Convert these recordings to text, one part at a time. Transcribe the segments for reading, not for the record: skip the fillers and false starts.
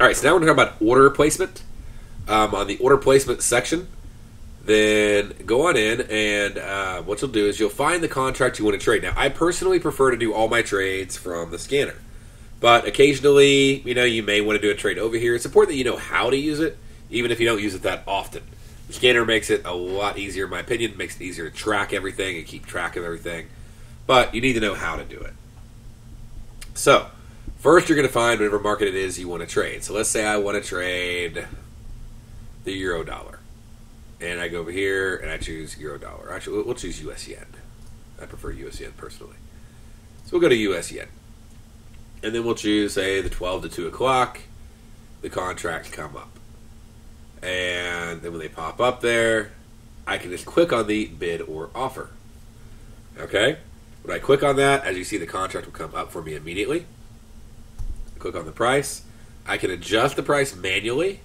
All right, so now we're going to talk about order placement. On the order placement section, then go on in, and what you'll do is you'll find the contract you want to trade. Now, I personally prefer to do all my trades from the scanner, but occasionally, you may want to do a trade over here. It's important that you know how to use it, even if you don't use it that often. The scanner makes it a lot easier, in my opinion. It makes it easier to track everything and keep track of everything, but you need to know how to do it. So, first you're going to find whatever market it is you want to trade. So let's say I want to trade the euro dollar. And I go over here and I choose euro dollar. Actually, we'll choose US yen. I prefer US yen personally. So we'll go to US yen. And then we'll choose, say, the 12 to 2 o'clock. The contracts come up. And then when they pop up there, I can just click on the bid or offer. Okay? When I click on that, as you see, the contract will come up for me immediately. Click on the price. I can adjust the price manually.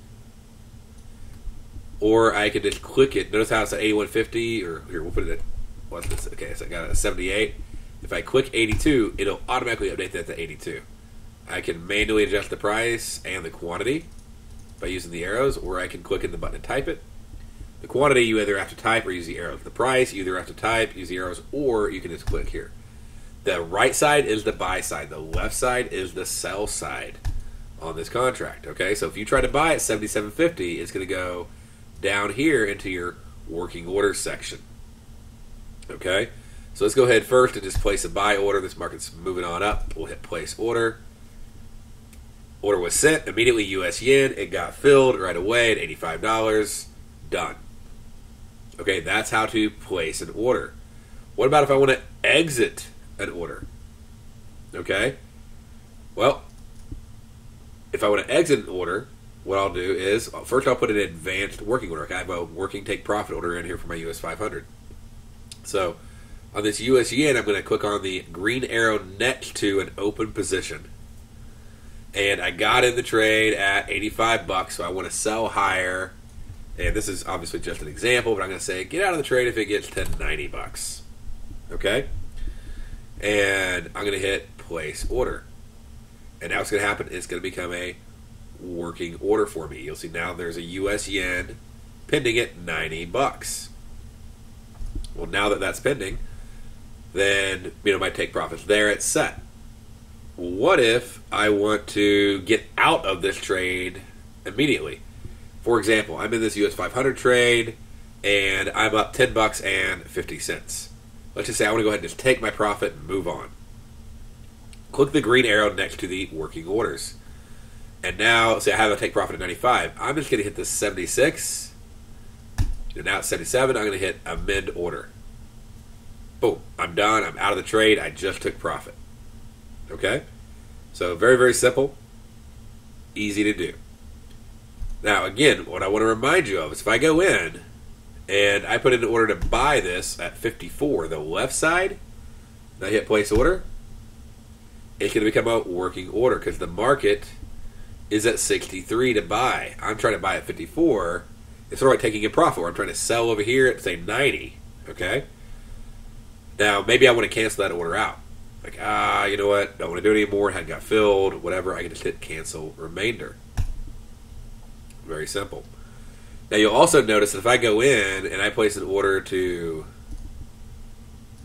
Or I could just click it. Notice how it's at 81.50, or here, we'll put it at, what's this? Okay, so I got it at 78. If I click 82, it'll automatically update that to 82. I can manually adjust the price and the quantity by using the arrows, or I can click in the button and type it. The quantity you either have to type or use the arrows. The price, you either have to type, use the arrows, or you can just click here. The right side is the buy side. The left side is the sell side on this contract. Okay, so if you try to buy at 77.50, it's going to go down here into your working order section. Okay, so let's go ahead first and just place a buy order. This market's moving on up. We'll hit place order. Order was sent immediately. US yen. It got filled right away at $85. Done. Okay, that's how to place an order. What about if I want to exit an order? Okay, well, if I want to exit an order, what I'll do is, first I'll put an advanced working order. Okay, I have a working take profit order in here for my US 500. So on this US yen, I'm going to click on the green arrow next to an open position. And I got in the trade at $85, so I want to sell higher. And this is obviously just an example, but I'm going to say get out of the trade if it gets to $90. Okay? And I'm going to hit place order. And now what's going to happen is it's going to become a working order for me. You'll see now there's a US yen pending at $90. Well, now that that's pending, then my take profits there, it's set. What if I want to get out of this trade immediately? For example, I'm in this US 500 trade and I'm up $10 and 50 cents. Let's just say I want to go ahead and just take my profit and move on. Click the green arrow next to the working orders. And now, say I have a take profit at 95. I'm just going to hit this 76. And now it's 77. I'm going to hit amend order. Boom. I'm done. I'm out of the trade. I just took profit. Okay? So very, very simple. Easy to do. Now, again, what I want to remind you of is if I go in and I put in an order to buy this at 54, the left side, and I hit place order, it's going to become a working order because the market is at 63 to buy. I'm trying to buy at 54. It's sort of like taking a profit where I'm trying to sell over here at, say, 90. Okay? Now, maybe I want to cancel that order out. Like, you know what? Don't want to do it anymore. Had got filled. Whatever. I can just hit cancel remainder. Very simple. Now, you'll also notice that if I go in and I place an order to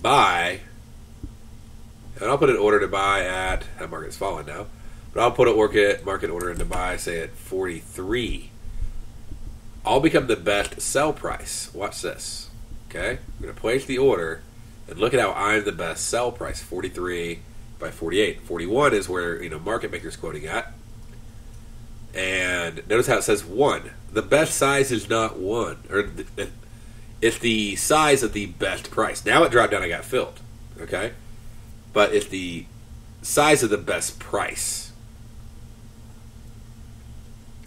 buy, and I'll put an order to buy at, that market's falling now, but I'll put a market order in to buy, say, at 43. I'll become the best sell price. Watch this. Okay? I'm going to place the order, and look at how I'm the best sell price, 43 by 48. 41 is where, market maker's quoting at. And notice how it says 1. The best size is not 1. It's the size of the best price. Now it dropped down, I got filled. Okay? But it's the size of the best price.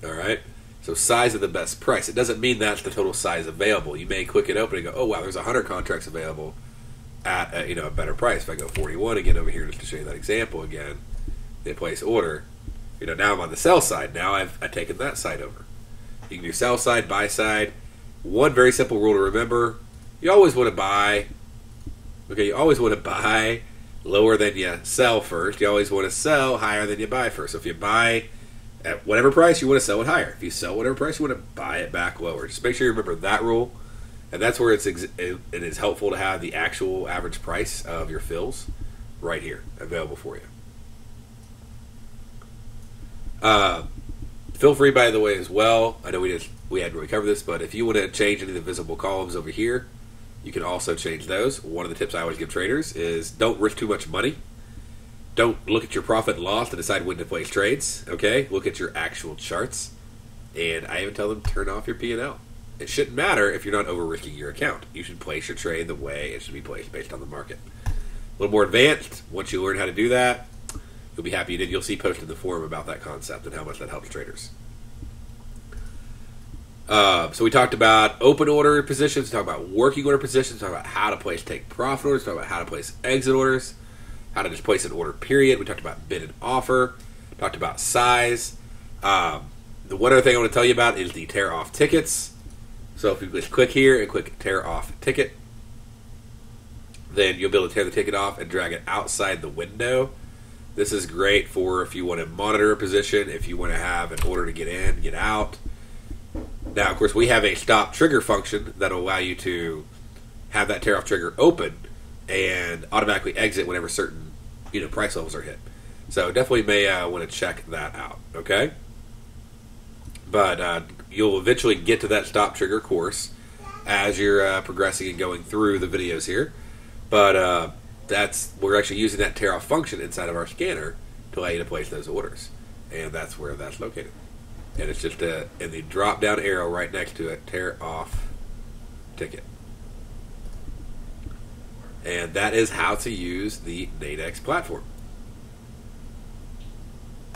Alright? So size of the best price. It doesn't mean that's the total size available. You may click it open and go, oh wow, there's 100 contracts available at a better price. If I go 41 again over here just to show you that example again, they place order. Now I'm on the sell side. Now I've taken that side over. You can do sell side, buy side. One very simple rule to remember: you always want to buy. Okay, you always want to buy lower than you sell first. You always want to sell higher than you buy first. So if you buy At whatever price you want to sell it higher. If you sell whatever price, you want to buy it back lower. Just make sure you remember that rule. And that's where it is helpful to have the actual average price of your fills right here available for you. Feel free, by the way, as well. I know we had already covered this, but if you want to change any of the visible columns over here, you can also change those. One of the tips I always give traders is don't risk too much money. Don't look at your profit and loss to decide when to place trades. Okay, look at your actual charts, and I even tell them turn off your P&L. It shouldn't matter if you're not over risking your account. You should place your trade the way it should be placed based on the market. A little more advanced. Once you learn how to do that, you'll be happy you did. You'll see posted in the forum about that concept and how much that helps traders. So we talked about open order positions, talked about working order positions, talked about how to place take profit orders, talked about how to place exit orders, how to just place an order period. We talked about bid and offer, talked about size. The one other thing I want to tell you about is the tear off tickets. So if you just click here and click tear off ticket, then you'll be able to tear the ticket off and drag it outside the window. This is great for if you want to monitor a position, if you want to have an order to get in, get out. Now, of course, we have a stop trigger function that will allow you to have that tear off trigger open and automatically exit whenever certain price levels are hit. So definitely may want to check that out. Okay, but you'll eventually get to that stop trigger course as you're progressing and going through the videos here. But we're actually using that tear off function inside of our scanner to allow you to place those orders, and that's where that's located. And it's just in the drop down arrow right next to it, tear off ticket. And that is how to use the Nadex platform.